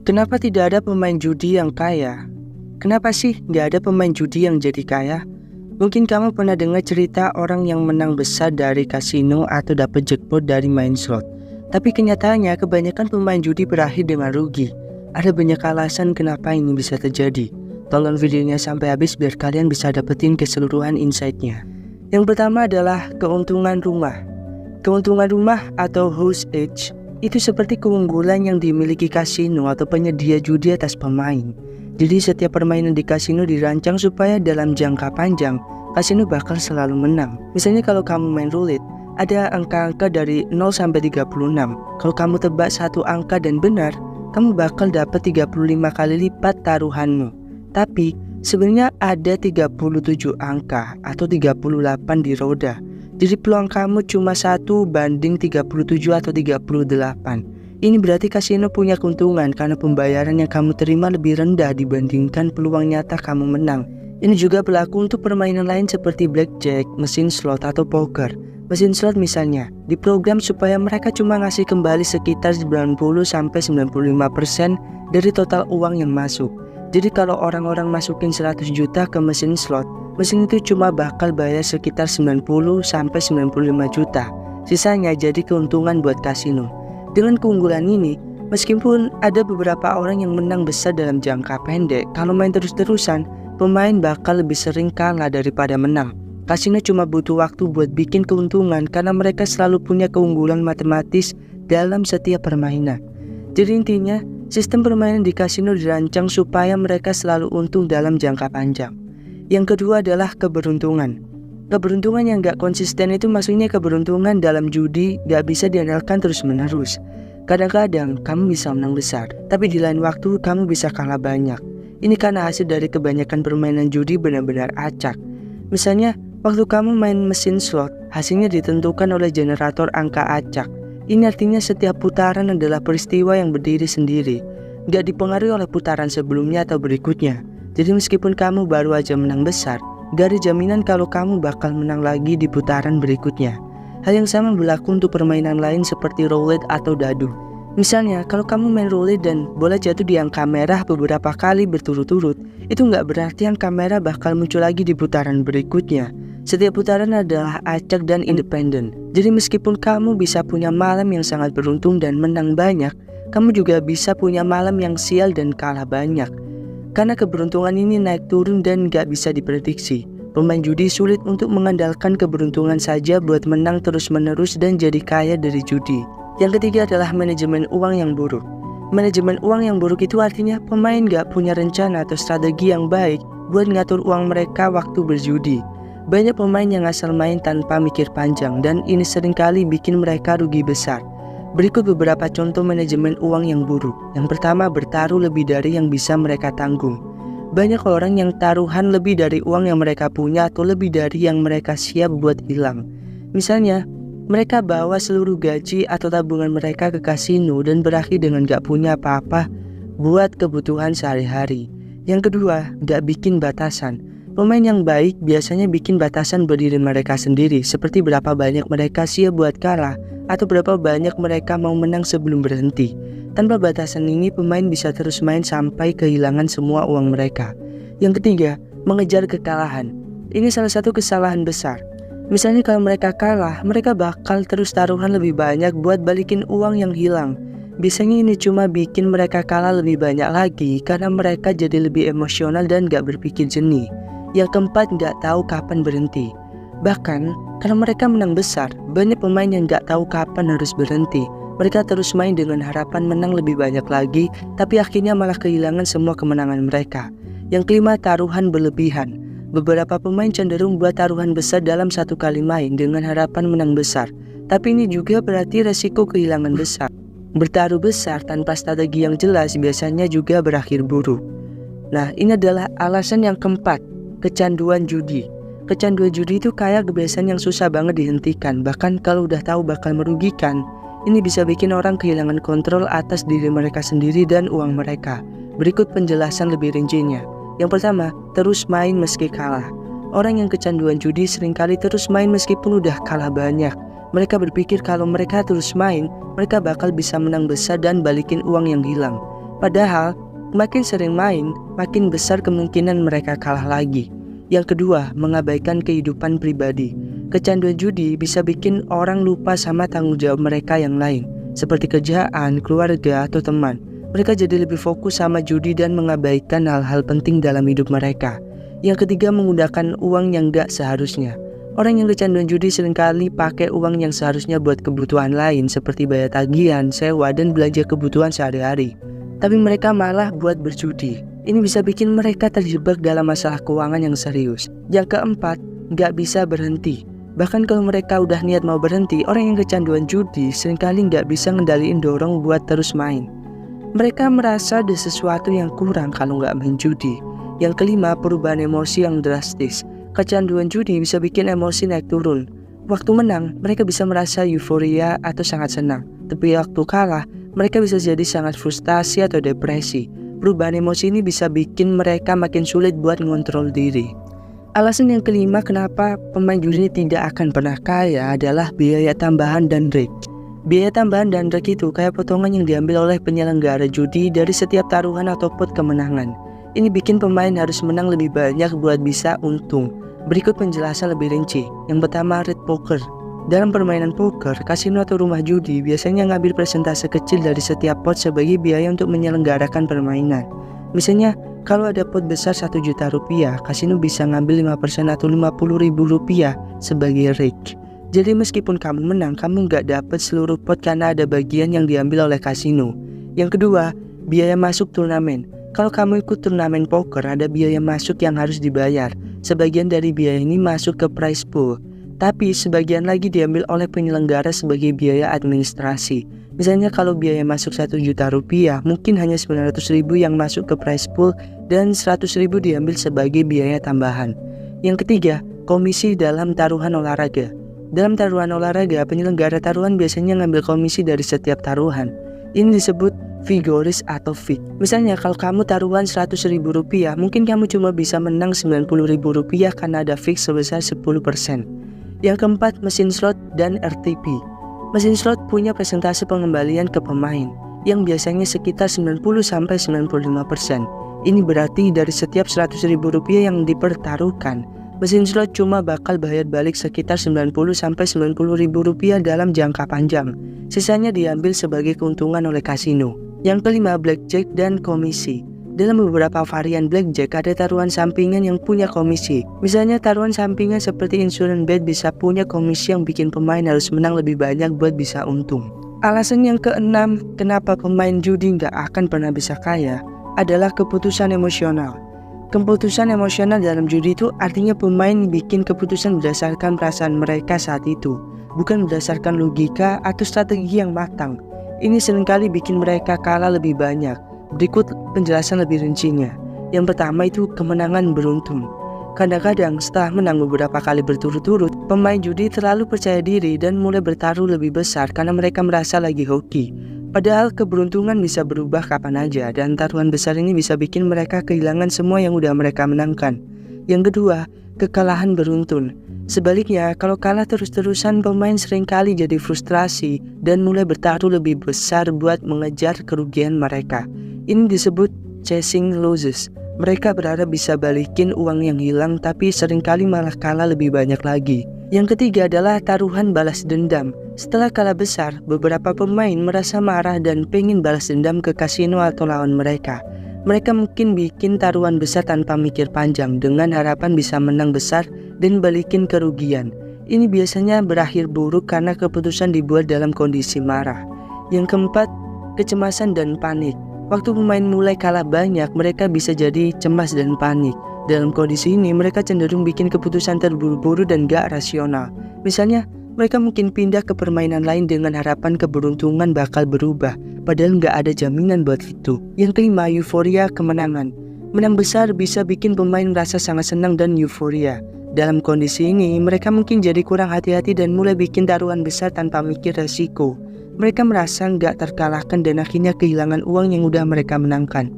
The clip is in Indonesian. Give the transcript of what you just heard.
Kenapa tidak ada pemain judi yang kaya? Kenapa sih nggak ada pemain judi yang jadi kaya? Mungkin kamu pernah dengar cerita orang yang menang besar dari kasino atau dapat jackpot dari main slot. Tapi kenyataannya kebanyakan pemain judi berakhir dengan rugi. Ada banyak alasan kenapa ini bisa terjadi. Tonton videonya sampai habis biar kalian bisa dapetin keseluruhan insight-nya. Yang pertama adalah keuntungan rumah. Keuntungan rumah atau house edge itu seperti keunggulan yang dimiliki kasino atau penyedia judi atas pemain. Jadi setiap permainan di kasino dirancang supaya dalam jangka panjang, kasino bakal selalu menang. Misalnya kalau kamu main roulette, ada angka-angka dari 0 sampai 36. Kalau kamu tebak satu angka dan benar, kamu bakal dapat 35 kali lipat taruhanmu. Tapi sebenarnya ada 37 angka atau 38 di roda. Jadi peluang kamu cuma 1 banding 37 atau 38. Ini berarti kasino punya keuntungan karena pembayaran yang kamu terima lebih rendah dibandingkan peluang nyata kamu menang. Ini juga berlaku untuk permainan lain seperti blackjack, mesin slot atau poker. Mesin slot misalnya diprogram supaya mereka cuma ngasih kembali sekitar 90-95% dari total uang yang masuk. Jadi kalau orang-orang masukin 100 juta ke mesin slot, mesin itu cuma bakal bayar sekitar 90-95 juta. Sisanya jadi keuntungan buat kasino. Dengan keunggulan ini, meskipun ada beberapa orang yang menang besar dalam jangka pendek, kalau main terus-terusan, pemain bakal lebih sering kalah daripada menang. Kasino cuma butuh waktu buat bikin keuntungan karena mereka selalu punya keunggulan matematis dalam setiap permainan. Jadi intinya, sistem permainan di kasino dirancang supaya mereka selalu untung dalam jangka panjang. Yang kedua adalah keberuntungan. Keberuntungan yang gak konsisten itu maksudnya keberuntungan dalam judi gak bisa diandalkan terus-menerus. Kadang-kadang kamu bisa menang besar, tapi di lain waktu kamu bisa kalah banyak. Ini karena hasil dari kebanyakan permainan judi benar-benar acak. Misalnya, waktu kamu main mesin slot, hasilnya ditentukan oleh generator angka acak. Ini artinya setiap putaran adalah peristiwa yang berdiri sendiri, gak dipengaruhi oleh putaran sebelumnya atau berikutnya. Jadi meskipun kamu baru aja menang besar, gak ada jaminan kalau kamu bakal menang lagi di putaran berikutnya. Hal yang sama berlaku untuk permainan lain seperti roulette atau dadu. Misalnya, kalau kamu main roulette dan bola jatuh di angka merah beberapa kali berturut-turut, itu gak berarti angka merah bakal muncul lagi di putaran berikutnya. Setiap putaran adalah acak dan independen. Jadi meskipun kamu bisa punya malam yang sangat beruntung dan menang banyak, kamu juga bisa punya malam yang sial dan kalah banyak. Karena keberuntungan ini naik turun dan gak bisa diprediksi. Pemain judi sulit untuk mengandalkan keberuntungan saja buat menang terus-menerus dan jadi kaya dari judi. Yang ketiga adalah manajemen uang yang buruk. Manajemen uang yang buruk itu artinya pemain gak punya rencana atau strategi yang baik buat ngatur uang mereka waktu berjudi. Banyak pemain yang asal main tanpa mikir panjang dan ini seringkali bikin mereka rugi besar. Berikut beberapa contoh manajemen uang yang buruk. Yang pertama, bertaruh lebih dari yang bisa mereka tanggung. Banyak orang yang taruhan lebih dari uang yang mereka punya atau lebih dari yang mereka siap buat hilang. Misalnya, mereka bawa seluruh gaji atau tabungan mereka ke kasino dan berakhir dengan gak punya apa-apa buat kebutuhan sehari-hari. Yang kedua, gak bikin batasan. Pemain yang baik biasanya bikin batasan berdiri mereka sendiri, seperti berapa banyak mereka siap buat kalah atau berapa banyak mereka mau menang sebelum berhenti. Tanpa batasan ini, pemain bisa terus main sampai kehilangan semua uang mereka. Yang ketiga, mengejar kekalahan. Ini salah satu kesalahan besar. Misalnya kalau mereka kalah, mereka bakal terus taruhan lebih banyak buat balikin uang yang hilang. Biasanya ini cuma bikin mereka kalah lebih banyak lagi karena mereka jadi lebih emosional dan gak berpikir jernih. Yang keempat, gak tahu kapan berhenti. Bahkan, kalau mereka menang besar, banyak pemain yang gak tahu kapan harus berhenti. Mereka terus main dengan harapan menang lebih banyak lagi, tapi akhirnya malah kehilangan semua kemenangan mereka. Yang kelima, taruhan berlebihan. Beberapa pemain cenderung buat taruhan besar dalam satu kali main dengan harapan menang besar. Tapi ini juga berarti resiko kehilangan besar. Bertaruh besar tanpa strategi yang jelas biasanya juga berakhir buruk. Nah, ini adalah alasan yang keempat. Kecanduan judi. Kecanduan judi itu kayak kebiasaan yang susah banget dihentikan. Bahkan kalau udah tahu bakal merugikan, ini bisa bikin orang kehilangan kontrol atas diri mereka sendiri dan uang mereka. Berikut penjelasan lebih rincinya. Yang pertama, terus main meski kalah. Orang yang kecanduan judi seringkali terus main meskipun udah kalah banyak. Mereka berpikir kalau mereka terus main, mereka bakal bisa menang besar dan balikin uang yang hilang. Padahal, makin sering main, makin besar kemungkinan mereka kalah lagi. Yang kedua, mengabaikan kehidupan pribadi. Kecanduan judi bisa bikin orang lupa sama tanggung jawab mereka yang lain, seperti kerjaan, keluarga, atau teman. Mereka jadi lebih fokus sama judi dan mengabaikan hal-hal penting dalam hidup mereka. Yang ketiga, menggunakan uang yang gak seharusnya. Orang yang kecanduan judi seringkali pakai uang yang seharusnya buat kebutuhan lain seperti bayar tagihan, sewa, dan belanja kebutuhan sehari-hari. Tapi mereka malah buat berjudi. Ini bisa bikin mereka terjebak dalam masalah keuangan yang serius. Yang keempat, gak bisa berhenti. Bahkan kalau mereka udah niat mau berhenti, orang yang kecanduan judi seringkali gak bisa ngendaliin dorong buat terus main. Mereka merasa ada sesuatu yang kurang kalau nggak main judi. Yang kelima, perubahan emosi yang drastis. Kecanduan judi bisa bikin emosi naik turun. Waktu menang, mereka bisa merasa euforia atau sangat senang. Tapi waktu kalah, mereka bisa jadi sangat frustasi atau depresi. Perubahan emosi ini bisa bikin mereka makin sulit buat ngontrol diri. Alasan yang kelima kenapa pemain judi tidak akan pernah kaya adalah biaya tambahan dan rig. Biaya tambahan dan reg itu kayak potongan yang diambil oleh penyelenggara judi dari setiap taruhan atau pot kemenangan. Ini bikin pemain harus menang lebih banyak buat bisa untung. Berikut penjelasan lebih rinci. Yang pertama, red poker. Dalam permainan poker, kasino atau rumah judi biasanya ngambil persentase kecil dari setiap pot sebagai biaya untuk menyelenggarakan permainan. Misalnya, kalau ada pot besar 1 juta rupiah, kasino bisa ngambil 5% atau 50 ribu rupiah sebagai rig. Jadi meskipun kamu menang, kamu nggak dapat seluruh pot karena ada bagian yang diambil oleh kasino. Yang kedua, biaya masuk turnamen. Kalau kamu ikut turnamen poker, ada biaya masuk yang harus dibayar. Sebagian dari biaya ini masuk ke prize pool, tapi sebagian lagi diambil oleh penyelenggara sebagai biaya administrasi. Misalnya kalau biaya masuk 1 juta rupiah, mungkin hanya 900 ribu yang masuk ke prize pool dan 100 ribu diambil sebagai biaya tambahan. Yang ketiga, komisi dalam taruhan olahraga. Dalam taruhan olahraga, penyelenggara taruhan biasanya ngambil komisi dari setiap taruhan. Ini disebut vigoris atau fee. Misalnya kalau kamu taruhan 100 ribu rupiah, mungkin kamu cuma bisa menang 90 ribu rupiah karena ada fee sebesar 10%. Yang keempat, mesin slot dan RTP. Mesin slot punya persentase pengembalian ke pemain yang biasanya sekitar 90-95%. Ini berarti dari setiap 100 ribu rupiah yang dipertaruhkan, mesin slot cuma bakal bayar balik sekitar 90-90 ribu rupiah dalam jangka panjang. Sisanya diambil sebagai keuntungan oleh kasino. Yang kelima, blackjack dan komisi. Dalam beberapa varian blackjack ada taruhan sampingan yang punya komisi. Misalnya taruhan sampingan seperti insurance bet bisa punya komisi yang bikin pemain harus menang lebih banyak buat bisa untung. Alasan yang keenam kenapa pemain judi nggak akan pernah bisa kaya adalah keputusan emosional. Keputusan emosional dalam judi itu artinya pemain bikin keputusan berdasarkan perasaan mereka saat itu, bukan berdasarkan logika atau strategi yang matang. Ini seringkali bikin mereka kalah lebih banyak. Berikut penjelasan lebih rincinya. Yang pertama itu kemenangan beruntung. Kadang-kadang setelah menang beberapa kali berturut-turut, pemain judi terlalu percaya diri dan mulai bertaruh lebih besar karena mereka merasa lagi hoki. Padahal keberuntungan bisa berubah kapan aja dan taruhan besar ini bisa bikin mereka kehilangan semua yang udah mereka menangkan. Yang kedua, kekalahan beruntun. Sebaliknya, kalau kalah terus-terusan, pemain seringkali jadi frustrasi dan mulai bertaruh lebih besar buat mengejar kerugian mereka. Ini disebut chasing losses. Mereka berharap bisa balikin uang yang hilang tapi seringkali malah kalah lebih banyak lagi. Yang ketiga adalah taruhan balas dendam. Setelah kalah besar, beberapa pemain merasa marah dan pengen balas dendam ke kasino atau lawan mereka. Mereka mungkin bikin taruhan besar tanpa mikir panjang dengan harapan bisa menang besar dan balikin kerugian. Ini biasanya berakhir buruk karena keputusan dibuat dalam kondisi marah. Yang keempat, kecemasan dan panik. Waktu pemain mulai kalah banyak, mereka bisa jadi cemas dan panik. Dalam kondisi ini, mereka cenderung bikin keputusan terburu-buru dan gak rasional. Misalnya, mereka mungkin pindah ke permainan lain dengan harapan keberuntungan bakal berubah, padahal gak ada jaminan buat itu. Yang kelima, euforia kemenangan. Menang besar bisa bikin pemain merasa sangat senang dan euforia. Dalam kondisi ini, mereka mungkin jadi kurang hati-hati dan mulai bikin taruhan besar tanpa mikir resiko. Mereka merasa nggak terkalahkan dan akhirnya kehilangan uang yang udah mereka menangkan.